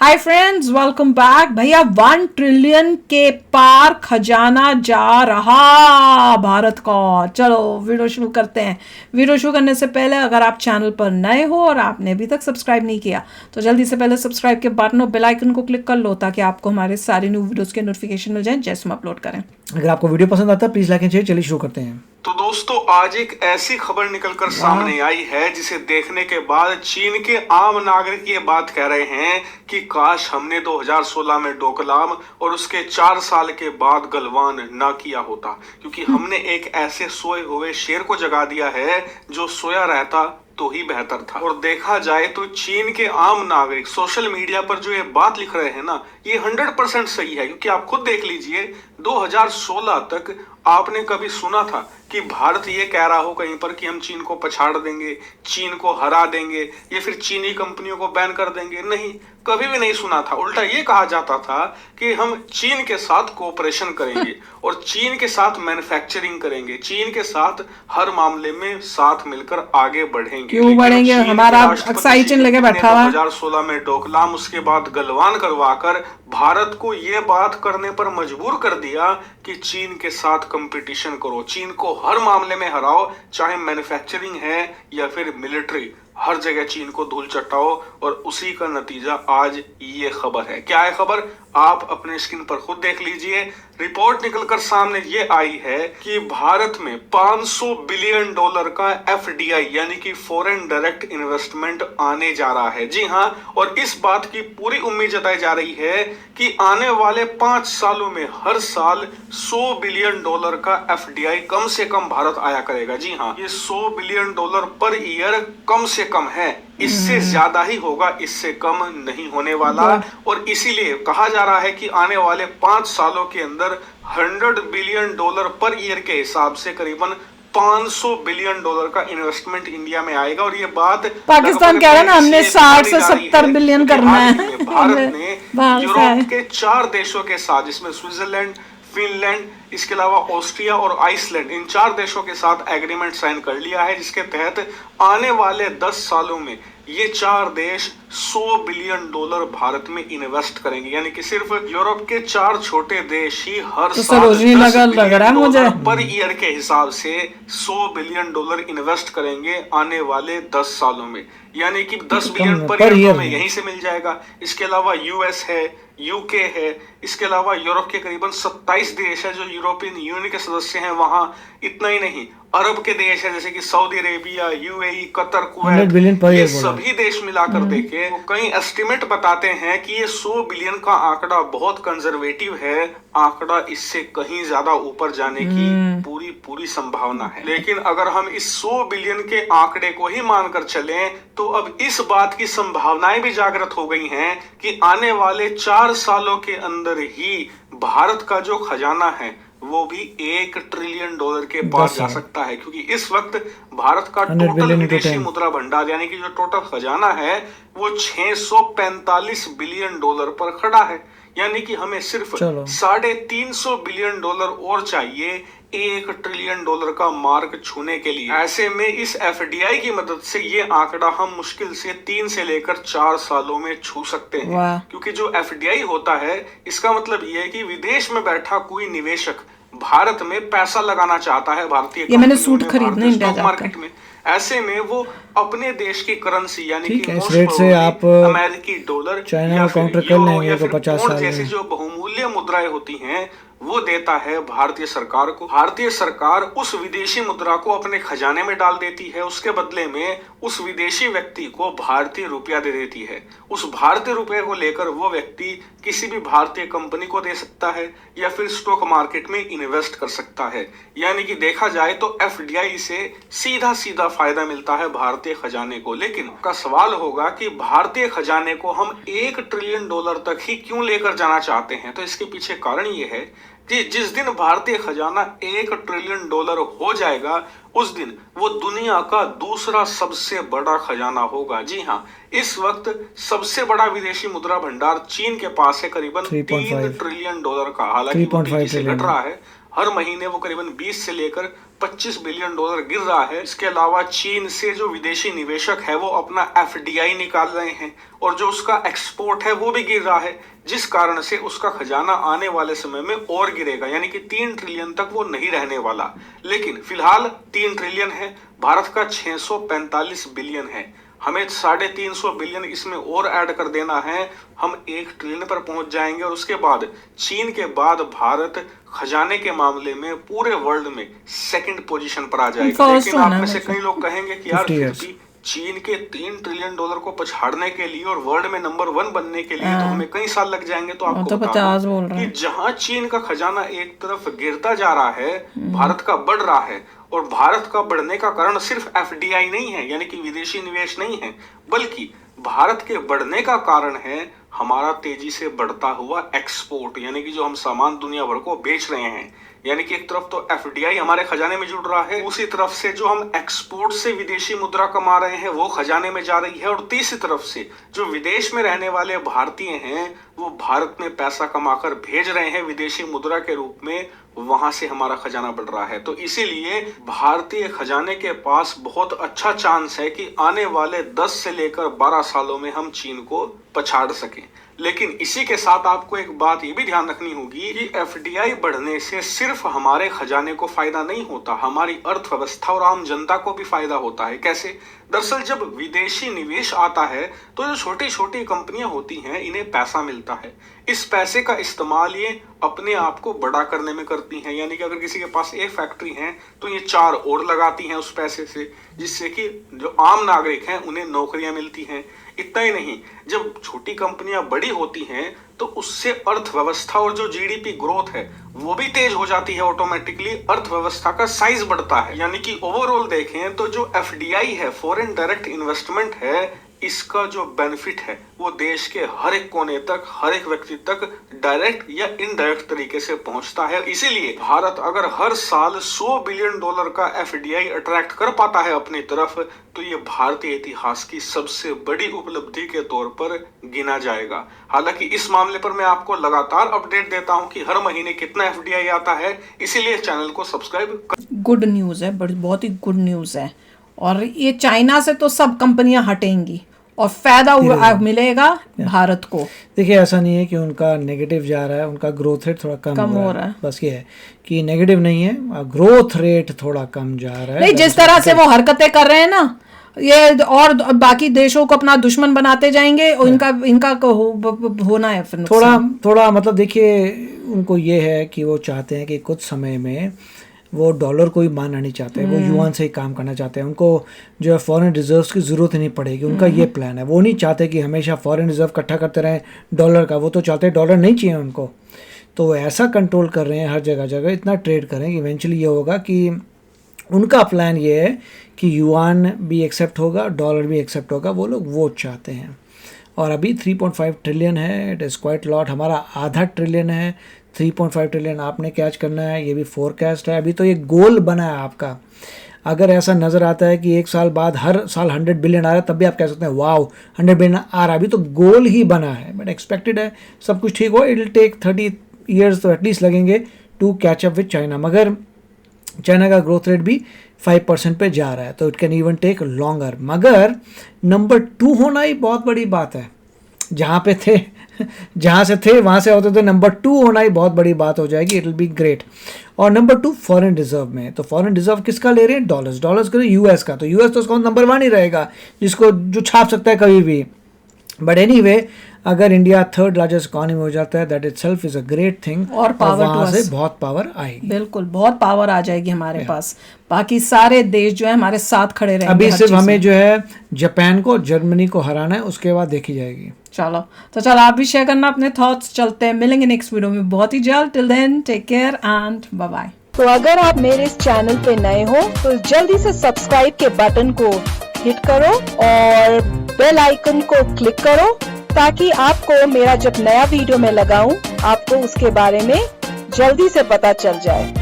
Hi friends, welcome back. भैया 1 trillion के पार खजाना जा रहा भारत का। चलो वीडियो शुरू करते हैं। वीडियो शुरू करने से पहले अगर आप चैनल पर नए हो और आपने अभी तक सब्सक्राइब नहीं किया तो जल्दी से पहले सब्सक्राइब के बटन और बेल आइकन को क्लिक कर लो ताकि आपको हमारे सारे न्यू वीडियोस के नोटिफिकेशन मिल जाए जैसे हम अपलोड करें। अगर आपको वीडियो पसंद आता है प्लीज लाइक एंड शेयर। चलिए शुरू करते हैं। तो दोस्तों, आज एक ऐसी खबर निकलकर सामने आई है जिसे देखने के बाद चीन के आम नागरिक ये बात कह रहे हैं कि काश हमने 2016 में डोकलाम और उसके 4 साल के बाद गलवान ना किया होता, क्योंकि हमने एक ऐसे सोए हुए शेर को जगा दिया है जो सोया रहता तो ही बेहतर था। और देखा जाए तो चीन के आम नागरिक सोशल मीडिया पर जो ये बात लिख रहे हैं ना, ये 100% सही है, क्योंकि आप खुद देख लीजिए 2016 तक आपने कभी सुना था कि भारत ये कह रहा हो कहीं पर कि हम चीन को पछाड़ देंगे, चीन को हरा देंगे या फिर चीनी कंपनियों को बैन कर देंगे? नहीं, कभी भी नहीं सुना था। उल्टा ये कहा जाता था कि हम चीन के साथ कोऑपरेशन करेंगे और चीन के साथ मैन्युफैक्चरिंग करेंगे, चीन के साथ हर मामले में साथ मिलकर आगे बढ़ेंगे। क्यों बढ़ेंगे? हमारा अक्साई चीन लेके बैठा हुआ। 2016 में डोकलाम, उसके बाद गलवान करवाकर भारत को ये बात करने पर मजबूर कर दिया कि चीन के साथ कंपटीशन करो, चीन को हर मामले में हराओ, चाहे मैन्युफैक्चरिंग है या फिर मिलिट्री, हर जगह चीन को धूल चटाओ। और उसी का नतीजा आज ये खबर है। क्या है खबर? आप अपने स्क्रीन पर खुद देख लीजिए। रिपोर्ट निकलकर सामने ये आई है कि भारत में $500 बिलियन का FDI यानी कि फॉरेन डायरेक्ट इन्वेस्टमेंट आने जा रहा है। जी हाँ, और इस बात की पूरी उम्मीद जताई जा रही है कि आने वाले 5 सालों में हर साल $100 बिलियन का FDI कम से कम भारत आया करेगा। जी हाँ, ये $100 बिलियन पर ईयर कम से कम है, इससे ज्यादा ही होगा, इससे कम नहीं होने वाला। और इसीलिए कहा जा रहा है कि आने वाले 5 सालों के अंदर $100 बिलियन पर ईयर के हिसाब से करीबन $500 बिलियन का इन्वेस्टमेंट इंडिया में आएगा। और ये बात पाकिस्तान कह रहा है ना, हमने 60 से 70 बिलियन करना है। भारत ने यूरोप के 4 देशों के साथ, जिसमें स्विट्जरलैंड, फिनलैंड, इसके अलावा ऑस्ट्रिया और आइसलैंड, इन 4 देशों के साथ एग्रीमेंट साइन कर लिया है, जिसके तहत आने वाले 10 सालों में ये 4 देश $100 बिलियन भारत में इन्वेस्ट करेंगे। यानी कि सिर्फ यूरोप के 4 छोटे देश ही हर साल $10 पर ईयर के हिसाब से $100 बिलियन इन्वेस्ट करेंगे आने वाले 10 सालों में। यानी कि 10 बिलियन पर ईयर में यहीं से मिल जाएगा। इसके अलावा US है, UK है, इसके अलावा यूरोप के करीबन 27 देश है जो यूरोपियन यूनियन के सदस्य हैं। वहां इतना ही नहीं, अरब के देश है जैसे कि Saudi Arabia, UAE, Qatar, Kuwait, ये सभी देश मिलाकर देखे तो कई एस्टिमेट बताते हैं कि ये 100 बिलियन का आंकड़ा बहुत कंजर्वेटिव है। आंकड़ा इससे कहीं ज्यादा ऊपर जाने की पूरी संभावना है। लेकिन अगर हम इस 100 बिलियन के आंकड़े को ही मानकर चलें तो अब इस बात की संभावनाएं भी जागृत हो गई हैं कि आने वाले 4 सालों के अंदर ही भारत का जो खजाना है वो भी $1 ट्रिलियन के पार जा सकता है। क्योंकि इस वक्त भारत का टोटल विदेशी मुद्रा भंडार यानी कि जो टोटल खजाना है वो $645 बिलियन पर खड़ा है। यानी कि हमें सिर्फ $350 बिलियन और चाहिए $1 ट्रिलियन का मार्क छूने के लिए। ऐसे में इस FDI की मदद से ये आंकड़ा हम मुश्किल से 3 से लेकर 4 सालों में छू सकते हैं। क्योंकि जो FDI होता है, इसका मतलब ये है कि विदेश में बैठा कोई निवेशक भारत में पैसा लगाना चाहता है, भारतीय स्टॉक मार्केट में। ऐसे में वो अपने देश की करेंसी यानी कि अमेरिकी डॉलर, चाइना काउंटर कर लेंगे तो 50 साल जैसी जो बहुमूल्य मुद्राएं होती हैं वो देता है भारतीय सरकार को। भारतीय सरकार उस विदेशी मुद्रा को अपने खजाने में डाल देती है, उसके बदले में उस विदेशी व्यक्ति को भारतीय रुपया दे देती है। उस भारतीय रुपये को लेकर वो व्यक्ति किसी भी भारतीय कंपनी को दे सकता है या फिर स्टॉक मार्केट में इन्वेस्ट कर सकता है। यानी कि देखा जाए तो FDI से सीधा सीधा फायदा मिलता है भारतीय खजाने को। लेकिन का सवाल होगा कि भारतीय खजाने को हम $1 ट्रिलियन तक ही क्यों लेकर जाना चाहते हैं? तो इसके पीछे कारण ये है कि जिस दिन भारतीय खजाना $1 ट्रिलियन हो जाएगा उस दिन वो दुनिया का दूसरा सबसे बड़ा खजाना होगा। जी हाँ, इस वक्त सबसे बड़ा विदेशी मुद्रा भंडार चीन के पास है, करीबन $3 ट्रिलियन का। हालांकि वो तेजी से घट रहा है, हर महीने वो करीबन 20 से लेकर 25 बिलियन डॉलर गिर रहा है। इसके अलावा चीन से जो विदेशी निवेशक है वो अपना FDI निकाल रहे हैं और जो उसका एक्सपोर्ट है वो भी गिर रहा है, जिस कारण से उसका खजाना आने वाले समय में और गिरेगा, यानी कि 3 ट्रिलियन तक वो नहीं रहने वाला। लेकिन फिलहाल 3 ट्रिलियन है, भारत का 645 बिलियन है, हमें 350 बिलियन इसमें और ऐड कर देना है, हम 1 ट्रिलियन पर पहुंच जाएंगे। और उसके बाद चीन के बाद भारत खजाने के मामले में पूरे वर्ल्ड में सेकंड पोजीशन पर आ जाएगा। लेकिन आप में से कई लोग कहेंगे कि यार फिर भी चीन के 3 ट्रिलियन डॉलर को पछाड़ने के लिए और वर्ल्ड में नंबर 1 बनने के लिए तो हमें कई साल लग जाएंगे। तो आपको बता कि जहां चीन का खजाना एक तरफ गिरता जा रहा है, भारत का बढ़ रहा है, और भारत का बढ़ने का कारण सिर्फ FDI नहीं है, यानी कि विदेशी निवेश नहीं है, बल्कि भारत के बढ़ने का कारण है हमारा तेजी से बढ़ता हुआ एक्सपोर्ट, यानी कि जो हम सामान दुनिया भर को बेच रहे हैं। यानी कि एक तरफ तो FDI हमारे खजाने में जुड़ रहा है, दूसरी तरफ से जो हम एक्सपोर्ट से विदेशी मुद्रा कमा रहे हैं वो खजाने में जा रही है, और तीसरी तरफ से जो विदेश में रहने वाले भारतीय हैं वो भारत में पैसा कमाकर भेज रहे हैं विदेशी मुद्रा के रूप में, वहां से हमारा खजाना बढ़ रहा है। तो इसीलिए भारतीय खजाने के पास बहुत अच्छा चांस है कि आने वाले 10 से लेकर 12 सालों में हम चीन को पछाड़ सकें। लेकिन इसी के साथ आपको एक बात ये भी ध्यान रखनी होगी कि FDI बढ़ने से सिर्फ हमारे खजाने को फायदा नहीं होता, हमारी अर्थव्यवस्था और आम जनता को भी फायदा होता है। कैसे? दरअसल जब विदेशी निवेश आता है तो जो छोटी छोटी कंपनियां होती हैं इन्हें पैसा मिलता है, इस पैसे का इस्तेमाल ये अपने आप को बड़ा करने में करती हैं। यानी कि अगर किसी के पास एक फैक्ट्री है तो ये 4 और लगाती हैं उस पैसे से, जिससे कि जो आम नागरिक हैं उन्हें नौकरियां मिलती हैं। इतना ही नहीं, जब छोटी कंपनियां बड़ी होती हैं तो उससे अर्थव्यवस्था और जो GDP ग्रोथ है वो भी तेज हो जाती है, ऑटोमेटिकली अर्थव्यवस्था का साइज बढ़ता है। यानी कि ओवरऑल देखें तो जो FDI है, फॉरेन डायरेक्ट इन्वेस्टमेंट है, इसका जो बेनिफिट है वो देश के हर एक कोने तक, हर एक व्यक्ति तक डायरेक्ट या इनडायरेक्ट तरीके से पहुंचता है। इसीलिए भारत अगर हर साल 100 बिलियन डॉलर का FDI अट्रैक्ट कर पाता है अपनी तरफ, तो ये भारतीय इतिहास की सबसे बड़ी उपलब्धि के तौर पर गिना जाएगा। हालांकि इस मामले पर मैं आपको लगातार अपडेट देता हूं कि हर महीने कितना FDI आता है, इसीलिए चैनल को सब्सक्राइब कर। गुड न्यूज़ है, बहुत ही गुड न्यूज़ है। और ये चाइना से तो सब कंपनियां हटेंगी और फायदा मिलेगा भारत को। देखिए ऐसा नहीं है कि उनका नेगेटिव जा रहा है, उनका ग्रोथ रेट थोड़ा कम हो रहा है। बस ये है कि नेगेटिव नहीं है, ग्रोथ रेट थोड़ा कम जा रहा है। नहीं, जिस तरह से वो हरकतें कर रहे हैं ना, ये और बाकी देशों को अपना दुश्मन बनाते जाएंगे और इनका होना है फिर थोड़ा मतलब देखिए उनको ये है कि वो चाहते हैं कि कुछ समय में वो डॉलर को ही मानना नहीं चाहते, वो युआन से ही काम करना चाहते हैं। उनको जो है फॉरेन रिजर्व्स की ज़रूरत ही नहीं पड़ेगी, उनका ये प्लान है। वो नहीं चाहते कि हमेशा फॉरेन रिजर्व इकट्ठा करते रहें डॉलर का, वो तो चाहते हैं डॉलर नहीं चाहिए उनको। तो वो ऐसा कंट्रोल कर रहे हैं हर जगह जगह, इतना ट्रेड करें कि इवेंचुअली ये होगा कि उनका प्लान ये है कि युआन भी एक्सेप्ट होगा, डॉलर भी एक्सेप्ट होगा, वो लोग वो चाहते हैं। और अभी 3.5 ट्रिलियन है, इट इज़ क्वाइट लॉट। हमारा आधा ट्रिलियन है, 3.5 ट्रिलियन आपने कैच करना है, ये भी फोरकास्ट है। अभी तो ये गोल बना है आपका। अगर ऐसा नज़र आता है कि एक साल बाद हर साल 100 बिलियन आ रहा है, तब भी आप कह सकते हैं वाओ 100 बिलियन आ रहा है। अभी तो गोल ही बना है, बट एक्सपेक्टेड है सब कुछ ठीक हो। इट विल टेक 30 ईयर्स तो एटलीस्ट लगेंगे to catch up with China. मगर चाइना का ग्रोथ रेट भी 5% पे जा रहा है, तो it can even take longer. मगर नंबर 2 होना ही बहुत बड़ी बात है। जहाँ पे थे, जहाँ से थे वहाँ से होते तो नंबर 2 होना ही बहुत बड़ी बात हो जाएगी। It will be great. और नंबर 2 फॉरेन रिजर्व में, तो फॉरेन रिजर्व किसका ले रहे हैं? डॉलर्स का, US का। तो US तो उसका नंबर 1 ही रहेगा, जिसको जो छाप सकता है कभी भी। बट एनीवे, अगर इंडिया 3rd लार्जेस्ट इकोनॉमी हो जाता है, that itself is a great thing. और पावर से बहुत पावर आएगी, बिल्कुल बहुत पावर आ जाएगी हमारे पास। बाकी सारे देश जो है हमारे साथ खड़े रहेंगे। अभी सिर्फ हमें जो है जापान को, जर्मनी को हराना है, उसके बाद देखी जाएगी। चलो तो आप भी शेयर करना अपने थॉट्स। चलते हैं, मिलेंगे नेक्स्ट वीडियो में बहुत ही जल्द। Till then take care and bye bye. तो अगर आप मेरे इस चैनल पे नए हो तो जल्दी से सब्सक्राइब के बटन को हिट करो और बेल आइकन को क्लिक करो, ताकि आपको मेरा जब नया वीडियो मैं लगाऊं आपको उसके बारे में जल्दी से पता चल जाए।